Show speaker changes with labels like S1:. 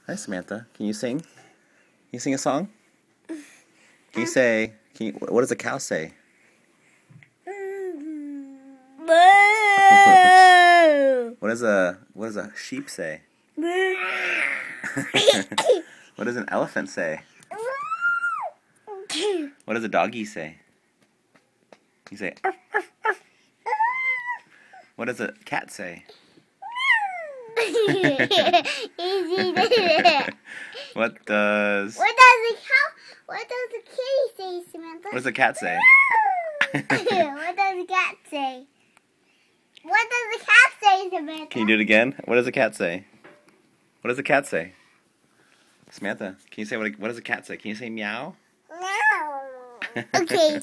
S1: Hi, Samantha. Can you sing? Can you sing a song? What does a cow say? What does a sheep say? What does an elephant say? What does a doggy say? You say, "Arf, arf, arf." What does a cat say? What does
S2: the kitty say, Samantha?
S1: What does a cat say?
S2: What does the cat say? What does the cat say, Samantha?
S1: Can you do it again? What does a cat say? What does a cat say? Samantha, can you say what does a cat say? Can you say meow?
S2: No. Okay.